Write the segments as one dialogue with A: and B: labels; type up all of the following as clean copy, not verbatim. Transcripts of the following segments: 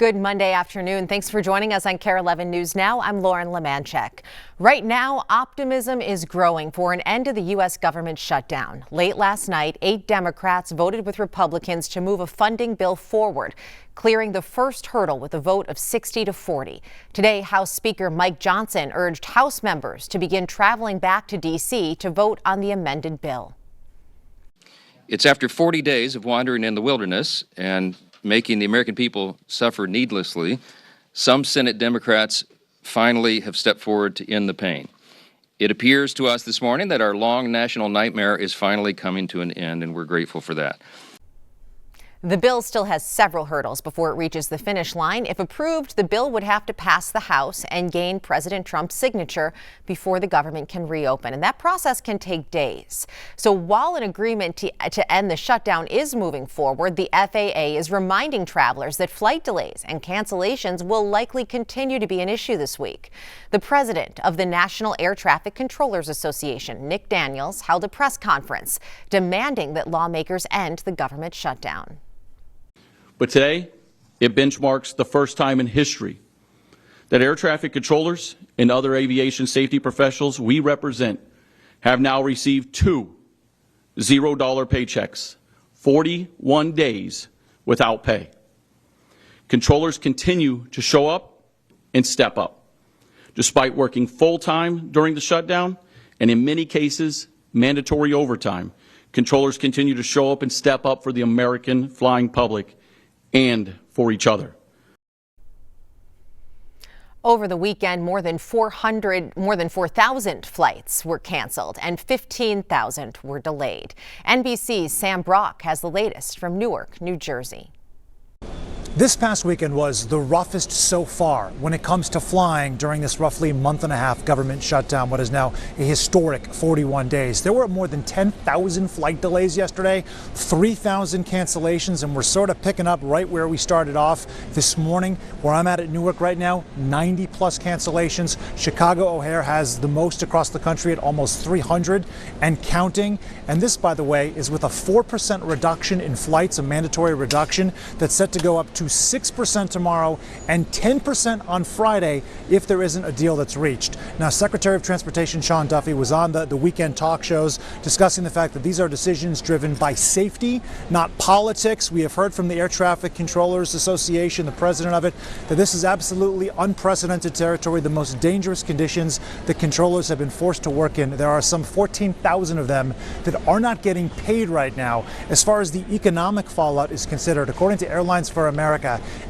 A: Good Monday afternoon. Thanks for joining us on KARE 11 News Now. I'm Lauren Lemanchek. Right now, optimism is growing for an end to the U.S. government shutdown. Late last night, 8 Democrats voted with Republicans to move a funding bill forward, clearing the first hurdle with a vote of 60-40. Today, House Speaker Mike Johnson urged House members to begin traveling back to D.C. to vote on the amended bill.
B: It's after 40 days of wandering in the wilderness and making the American people suffer needlessly, some Senate Democrats finally have stepped forward to end the pain. It appears to us this morning that our long national nightmare is finally coming to an end, and we're grateful for that.
A: The bill still has several hurdles before it reaches the finish line. If approved, the bill would have to pass the House and gain President Trump's signature before the government can reopen, and that process can take days. So while an agreement to end the shutdown is moving forward, the FAA is reminding travelers that flight delays and cancellations will likely continue to be an issue this week. The president of the National Air Traffic Controllers Association, Nick Daniels, held a press conference demanding that lawmakers end the government shutdown.
C: But today, it benchmarks the first time in history that air traffic controllers and other aviation safety professionals we represent have now received 2 $0 paychecks, 41 days without pay. Controllers continue to show up and step up, despite working full-time during the shutdown and in many cases, mandatory overtime. Controllers continue to show up and step up for the American flying public and for each other.
A: Over the weekend, more than 4,000 flights were canceled and 15,000 were delayed. NBC's Sam Brock has the latest from Newark, New Jersey.
D: This past weekend was the roughest so far when it comes to flying during this roughly month-and-a-half government shutdown, what is now a historic 41 days. There were more than 10,000 flight delays yesterday, 3,000 cancellations, and we're sort of picking up right where we started off this morning. Where I'm at Newark right now, 90-plus cancellations. Chicago O'Hare has the most across the country at almost 300 and counting. And this, by the way, is with a 4% reduction in flights, a mandatory reduction that's set to go up to 6% tomorrow and 10% on Friday if there isn't a deal that's reached. Now, Secretary of Transportation Sean Duffy was on the weekend talk shows discussing the fact that these are decisions driven by safety, not politics. We have heard from the Air Traffic Controllers Association, the president of it, that this is absolutely unprecedented territory, the most dangerous conditions that controllers have been forced to work in. There are some 14,000 of them that are not getting paid right now. As far as the economic fallout is considered, according to Airlines for America,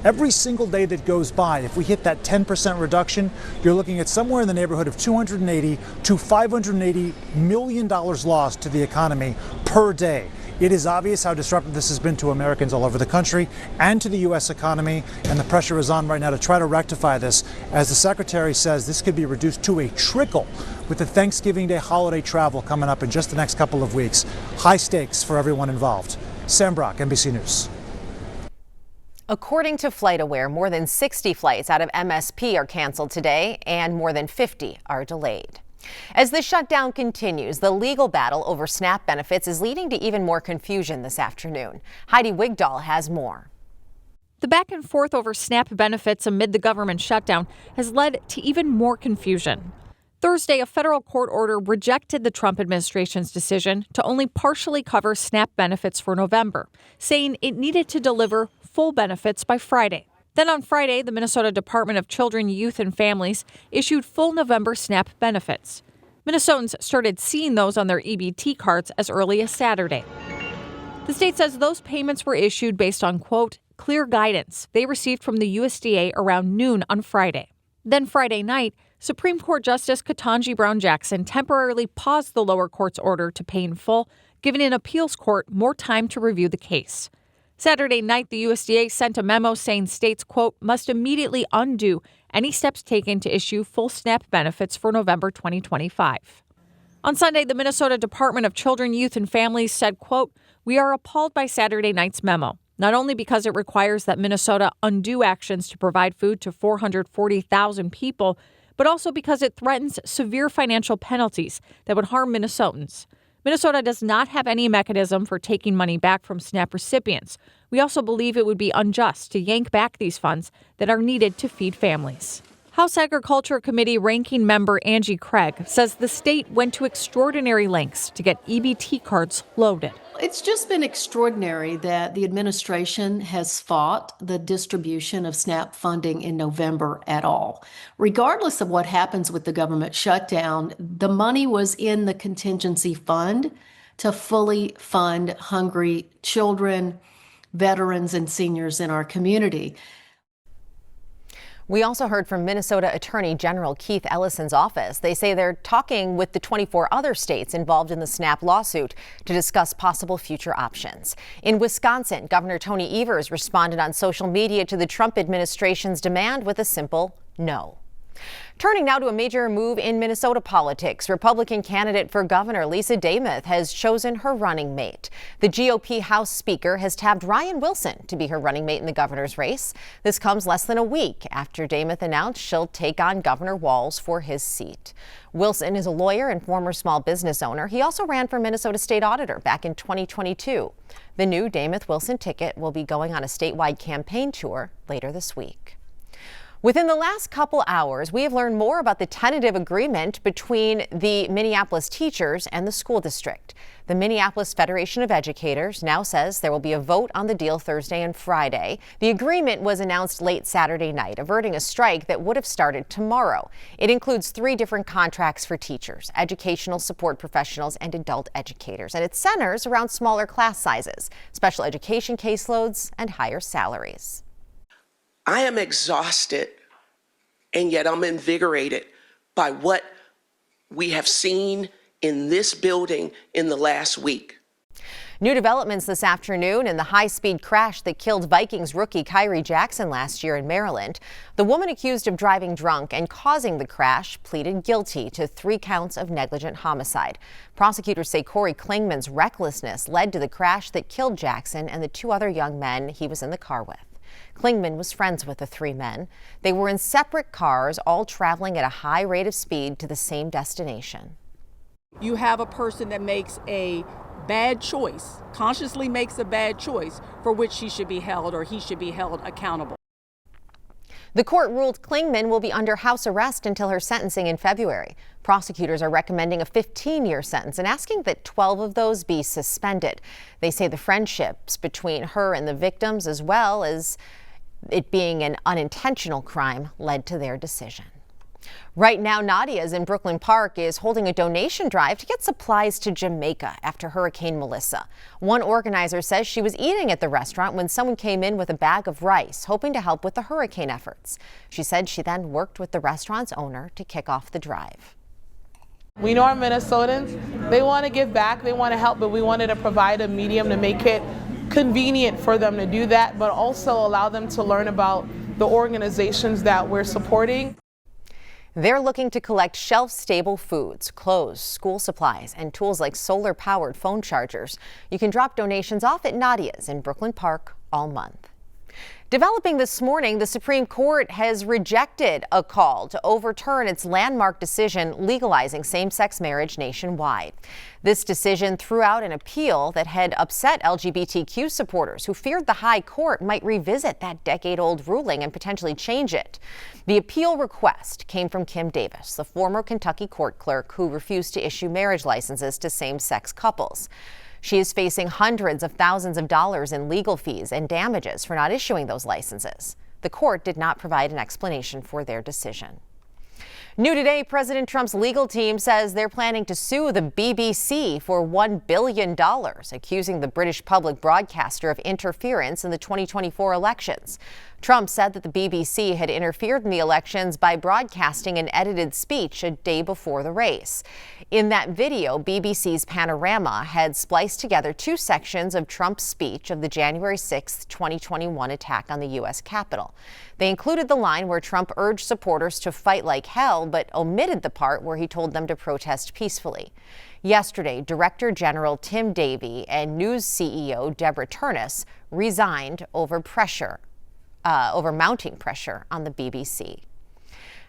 D: every single day that goes by, if we hit that 10% reduction, you're looking at somewhere in the neighborhood of $280 to $580 million lost to the economy per day. It is obvious how disruptive this has been to Americans all over the country and to the U.S. economy, and the pressure is on right now to try to rectify this. As the Secretary says, this could be reduced to a trickle with the Thanksgiving Day holiday travel coming up in just the next couple of weeks. High stakes for everyone involved. Sam Brock, NBC News.
A: According to FlightAware, more than 60 flights out of MSP are canceled today and more than 50 are delayed. As the shutdown continues, the legal battle over SNAP benefits is leading to even more confusion this afternoon. Heidi Wigdahl has more.
E: The back and forth over SNAP benefits amid the government shutdown has led to even more confusion. Thursday, a federal court order rejected the Trump administration's decision to only partially cover SNAP benefits for November, saying it needed to deliver full benefits by Friday. Then on Friday, the Minnesota Department of Children, Youth and Families issued full November SNAP benefits. Minnesotans started seeing those on their EBT cards as early as Saturday. The state says those payments were issued based on, quote, clear guidance they received from the USDA around noon on Friday. Then Friday night, Supreme Court Justice Ketanji Brown Jackson temporarily paused the lower court's order to pay in full, giving an appeals court more time to review the case. Saturday night, the USDA sent a memo saying states, quote, must immediately undo any steps taken to issue full SNAP benefits for November 2025. On Sunday, the Minnesota Department of Children, Youth and Families said, quote, we are appalled by Saturday night's memo, not only because it requires that Minnesota undo actions to provide food to 440,000 people, but also because it threatens severe financial penalties that would harm Minnesotans. Minnesota does not have any mechanism for taking money back from SNAP recipients. We also believe it would be unjust to yank back these funds that are needed to feed families. House Agriculture Committee ranking member Angie Craig says the state went to extraordinary lengths to get EBT cards loaded.
F: It's just been extraordinary that the administration has fought the distribution of SNAP funding in November at all. Regardless of what happens with the government shutdown, the money was in the contingency fund to fully fund hungry children, veterans, and seniors in our community.
A: We also heard from Minnesota Attorney General Keith Ellison's office. They say they're talking with the 24 other states involved in the SNAP lawsuit to discuss possible future options. In Wisconsin, Governor Tony Evers responded on social media to the Trump administration's demand with a simple no. Turning now to a major move in Minnesota politics. Republican candidate for governor Lisa Demuth has chosen her running mate. The GOP House Speaker has tabbed Ryan Wilson to be her running mate in the governor's race. This comes less than a week after Demuth announced she'll take on Governor Walz for his seat. Wilson is a lawyer and former small business owner. He also ran for Minnesota State Auditor back in 2022. The new Demuth-Wilson ticket will be going on a statewide campaign tour later this week. Within the last couple hours, we have learned more about the tentative agreement between the Minneapolis teachers and the school district. The Minneapolis Federation of Educators now says there will be a vote on the deal Thursday and Friday. The agreement was announced late Saturday night, averting a strike that would have started tomorrow. It includes 3 different contracts for teachers, educational support professionals, and adult educators, and it centers around smaller class sizes, special education caseloads, and higher salaries.
G: I am exhausted, and yet I'm invigorated by what we have seen in this building in the last week.
A: New developments this afternoon in the high-speed crash that killed Vikings rookie Kyrie Jackson last year in Maryland. The woman accused of driving drunk and causing the crash pleaded guilty to 3 counts of negligent homicide. Prosecutors say Corey Klingman's recklessness led to the crash that killed Jackson and the 2 other young men he was in the car with. Klingman was friends with the 3 men. They were in separate cars, all traveling at a high rate of speed to the same destination.
H: You have a person that makes a bad choice, consciously makes a bad choice for which she should be held or he should be held accountable.
A: The court ruled Klingman will be under house arrest until her sentencing in February. Prosecutors are recommending a 15-year sentence and asking that 12 of those be suspended. They say the friendships between her and the victims, as well as it being an unintentional crime, led to their decision. Right now, Nadia's in Brooklyn Park is holding a donation drive to get supplies to Jamaica after Hurricane Melissa. One organizer says she was eating at the restaurant when someone came in with a bag of rice, hoping to help with the hurricane efforts. She said she then worked with the restaurant's owner to kick off the drive.
I: We know our Minnesotans, they want to give back, they want to help, but we wanted to provide a medium to make it convenient for them to do that, but also allow them to learn about the organizations that we're supporting.
A: They're looking to collect shelf-stable foods, clothes, school supplies, and tools like solar-powered phone chargers. You can drop donations off at Nadia's in Brooklyn Park all month. Developing this morning, the Supreme Court has rejected a call to overturn its landmark decision legalizing same-sex marriage nationwide. This decision threw out an appeal that had upset LGBTQ supporters who feared the High Court might revisit that decade-old ruling and potentially change it. The appeal request came from Kim Davis, the former Kentucky court clerk who refused to issue marriage licenses to same-sex couples. She is facing hundreds of thousands of dollars in legal fees and damages for not issuing those licenses. The court did not provide an explanation for their decision. New today, President Trump's legal team says they're planning to sue the BBC for $1 billion, accusing the British public broadcaster of interference in the 2024 elections. Trump said that the BBC had interfered in the elections by broadcasting an edited speech a day before the race. In that video, BBC's Panorama had spliced together 2 sections of Trump's speech of the January 6, 2021 attack on the U.S. Capitol. They included the line where Trump urged supporters to fight like hell, but omitted the part where he told them to protest peacefully. Yesterday, Director General Tim Davie and News CEO Deborah Turnus resigned over mounting pressure on the BBC.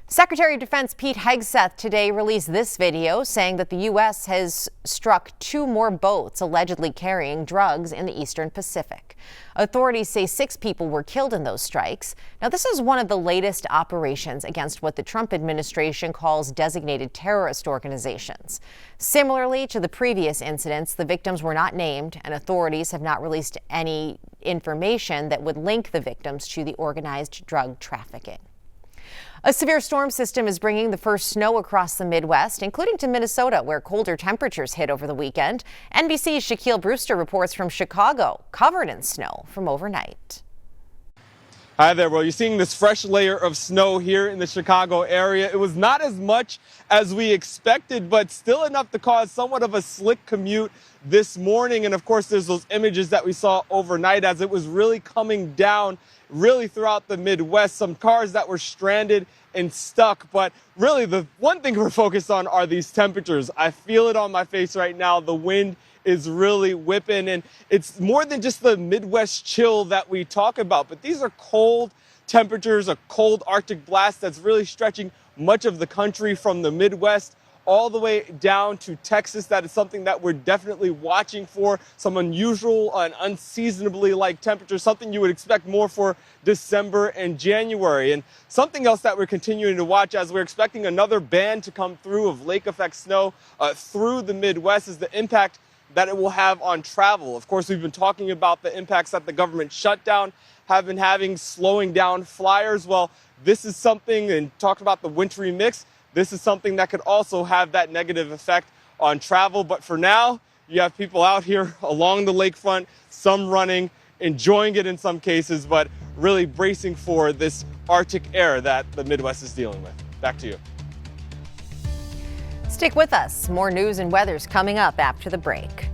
A: Secretary of Defense Pete Hegseth today released this video saying that the U.S. has struck 2 more boats allegedly carrying drugs in the Eastern Pacific. Authorities say 6 people were killed in those strikes. Now, this is one of the latest operations against what the Trump administration calls designated terrorist organizations. Similarly to the previous incidents, the victims were not named, and authorities have not released any information that would link the victims to the organized drug trafficking. A severe storm system is bringing the first snow across the Midwest, including to Minnesota, where colder temperatures hit over the weekend. NBC's Shaquille Brewster reports from Chicago, covered in snow from overnight.
J: Hi there. Well, you're seeing this fresh layer of snow here in the Chicago area. It was not as much as we expected, but still enough to cause somewhat of a slick commute this morning. And of course, there's those images that we saw overnight as it was really coming down really throughout the Midwest. Some cars that were stranded and stuck. But really, the one thing we're focused on are these temperatures. I feel it on my face right now. The wind is really whipping, and it's more than just the Midwest chill that we talk about, but these are cold temperatures, a cold Arctic blast that's really stretching much of the country from the Midwest all the way down to Texas. That is something that we're definitely watching for, some unusual and unseasonably like temperatures, something you would expect more for December and January. And something else that we're continuing to watch as we're expecting another band to come through of lake effect snow through the Midwest is the impact that it will have on travel. Of course, we've been talking about the impacts that the government shutdown have been having, slowing down flyers. Well, this is something, and talked about the wintry mix, this is something that could also have that negative effect on travel. But for now, you have people out here along the lakefront, some running, enjoying it in some cases, but really bracing for this Arctic air that the Midwest is dealing with. Back to you.
A: Stick with us. More news and weather's coming up after the break.